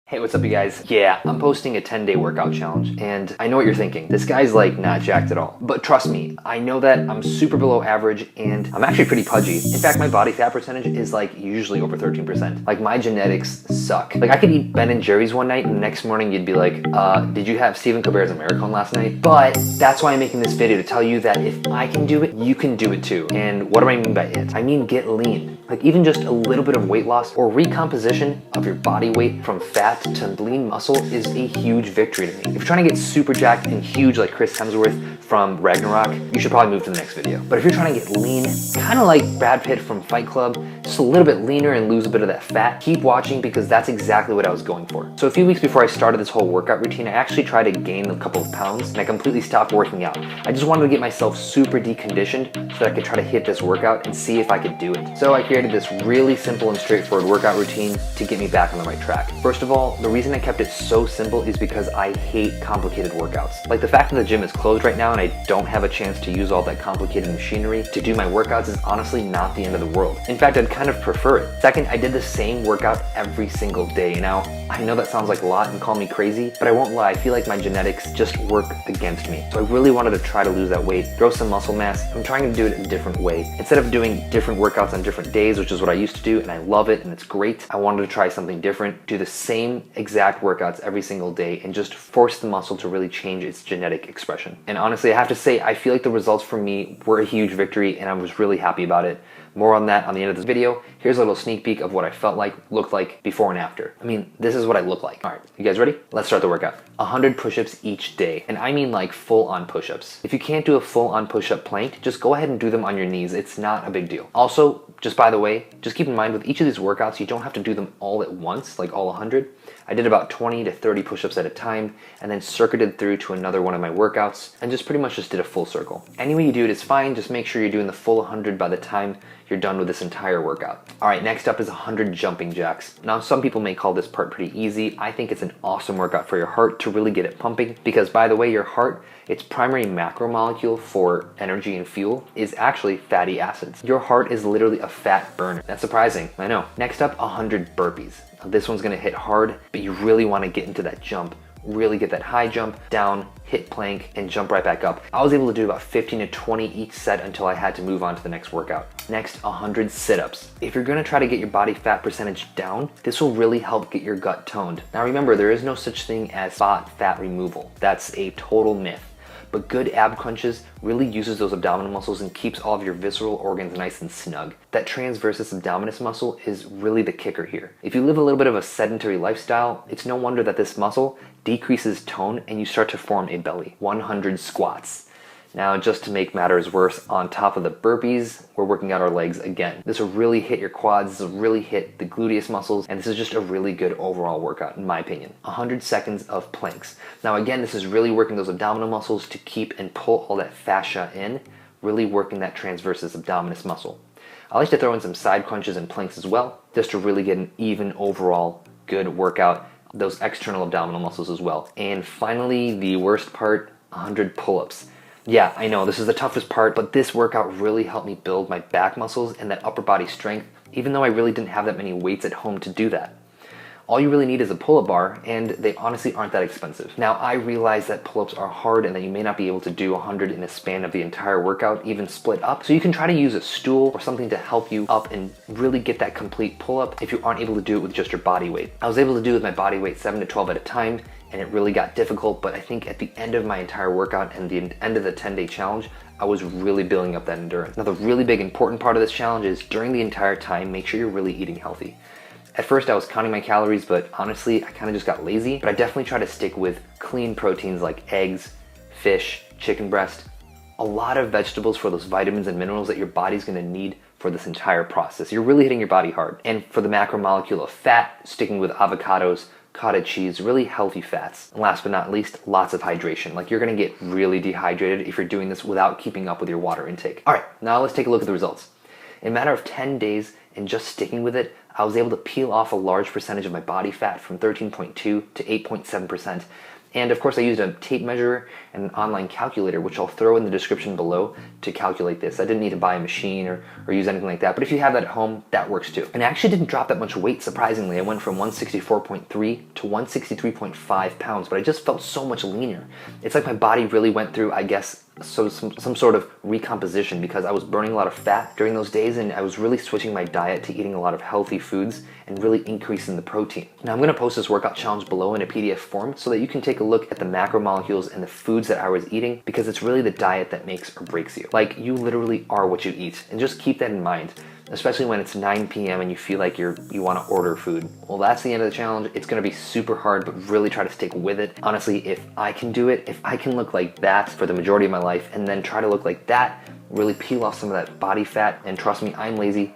Hey, what's up you guys? Yeah, I'm posting a 10-day workout challenge, and I know what you're thinking. This guy's like not jacked at all. But trust me, I know that I'm super below average and I'm actually pretty pudgy. In fact, my body fat percentage is like usually over 13%. Like my genetics suck. Like I could eat Ben & Jerry's one night and the next morning you'd be like, did you have Stephen Colbert's Americone last night? But that's why I'm making this video, to tell you that if I can do it, you can do it too. And what do I mean by it? I mean get lean. Like even just a little bit of weight loss or recomposition of your body weight from fat to lean muscle is a huge victory to me. If you're trying to get super jacked and huge like Chris Hemsworth from Ragnarok, you should probably move to the next video. But if you're trying to get lean, kind of like Brad Pitt from Fight Club, just a little bit leaner and lose a bit of that fat, keep watching because that's exactly what I was going for. So a few weeks before I started this whole workout routine, I actually tried to gain a couple of pounds and I completely stopped working out. I just wanted to get myself super deconditioned so that I could try to hit this workout and see if I could do it. So I created this really simple and straightforward workout routine to get me back on the right track. First of all, the reason I kept it so simple is because I hate complicated workouts. Like the fact that the gym is closed right now and I don't have a chance to use all that complicated machinery to do my workouts is honestly not the end of the world. In fact, I'd kind of prefer it. Second, I did the same workout every single day. Now, I know that sounds like a lot and call me crazy, but I won't lie, I feel like my genetics just work against me. So I really wanted to try to lose that weight, grow some muscle mass. I'm trying to do it a different way. Instead of doing different workouts on different days, which is what I used to do, and I love it and it's great, I wanted to try something different, do the same exact workouts every single day and just force the muscle to really change its genetic expression. And honestly, I have to say, I feel like the results for me were a huge victory and I was really happy about it. More on that on the end of this video. Here's a little sneak peek of what I felt like, looked like before and after. I mean, this is what I look like. All right, you guys ready? Let's start the workout. 100 push-ups each day. And I mean like full-on push-ups. If you can't do a full-on push-up plank, just go ahead and do them on your knees. It's not a big deal. Also, just by the way, just keep in mind with each of these workouts, you don't have to do them all at once, like all 100. I did about 20 to 30 push-ups at a time and then circuited through to another one of my workouts and just pretty much just did a full circle. Any way you do it is fine, just make sure you're doing the full 100 by the time you're done with this entire workout. All right, next up is 100 jumping jacks. Now, some people may call this part pretty easy. I think it's an awesome workout for your heart to really get it pumping because, by the way, your heart, its primary macromolecule for energy and fuel is actually fatty acids. Your heart is literally a fat burner. That's surprising, I know. Next up, 100 burpees. Now, this one's gonna hit hard, but you really wanna get into that jump. Really get that high jump, down, hit plank, and jump right back up. I was able to do about 15 to 20 each set until I had to move on to the next workout. Next, 100 sit-ups. If you're gonna try to get your body fat percentage down, this will really help get your gut toned. Now remember, there is no such thing as spot fat removal. That's a total myth. But good ab crunches really uses those abdominal muscles and keeps all of your visceral organs nice and snug. That transversus abdominis muscle is really the kicker here. If you live a little bit of a sedentary lifestyle, it's no wonder that this muscle decreases tone and you start to form a belly. 100 squats. Now, just to make matters worse, on top of the burpees, we're working out our legs again. This will really hit your quads, this will really hit the gluteus muscles, and this is just a really good overall workout, in my opinion. 100 seconds of planks. Now again, this is really working those abdominal muscles to keep and pull all that fascia in, really working that transversus abdominis muscle. I like to throw in some side crunches and planks as well, just to really get an even overall good workout, those external abdominal muscles as well. And finally, the worst part, 100 pull-ups. Yeah, I know this is the toughest part, but this workout really helped me build my back muscles and that upper body strength, even though I really didn't have that many weights at home to do that. All you really need is a pull-up bar, and they honestly aren't that expensive. Now, I realize that pull-ups are hard and that you may not be able to do 100 in a span of the entire workout, even split up. So you can try to use a stool or something to help you up and really get that complete pull-up if you aren't able to do it with just your body weight. I was able to do it with my body weight 7 to 12 at a time, and it really got difficult, but I think at the end of my entire workout and the end of the 10-day challenge, I was really building up that endurance. Now, the really big important part of this challenge is during the entire time, make sure you're really eating healthy. At first, I was counting my calories, but honestly, I kind of just got lazy, but I definitely try to stick with clean proteins like eggs, fish, chicken breast, a lot of vegetables for those vitamins and minerals that your body's gonna need for this entire process. You're really hitting your body hard. And for the macromolecule of fat, sticking with avocados, cottage cheese, really healthy fats. And last but not least, lots of hydration. Like you're gonna get really dehydrated if you're doing this without keeping up with your water intake. All right, now let's take a look at the results. In a matter of 10 days and just sticking with it, I was able to peel off a large percentage of my body fat from 13.2 to 8.7%. And of course I used a tape measure and an online calculator, which I'll throw in the description below to calculate this. I didn't need to buy a machine or use anything like that, but if you have that at home, that works too. And I actually didn't drop that much weight, surprisingly. I went from 164.3 to 163.5 pounds, but I just felt so much leaner. It's like my body really went through, I guess, some sort of recomposition, because I was burning a lot of fat during those days, and I was really switching my diet to eating a lot of healthy foods and really increasing the protein. Now I'm gonna post this workout challenge below in a PDF form so that you can take a look at the macromolecules and the foods that I was eating, because it's really the diet that makes or breaks you. Like, you literally are what you eat, and just keep that in mind. Especially when it's 9 p.m. and you feel like you want to order food. Well, that's the end of the challenge. It's going to be super hard, but really try to stick with it. Honestly, if I can do it, if I can look like that for the majority of my life and then try to look like that, really peel off some of that body fat, and trust me, I'm lazy,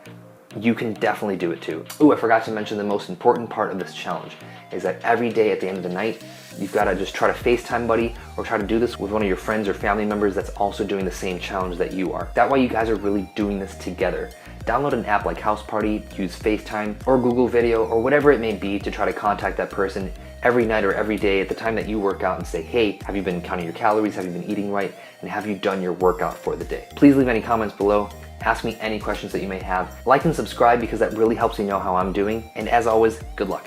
you can definitely do it too. Ooh, I forgot to mention the most important part of this challenge is that every day at the end of the night, you've got to just try to FaceTime buddy or try to do this with one of your friends or family members that's also doing the same challenge that you are. That way you guys are really doing this together. Download an app like House Party, use FaceTime or Google Video or whatever it may be to try to contact that person every night or every day at the time that you work out and say, hey, have you been counting your calories? Have you been eating right? And have you done your workout for the day? Please leave any comments below. Ask me any questions that you may have. Like and subscribe, because that really helps me know how I'm doing. And as always, good luck.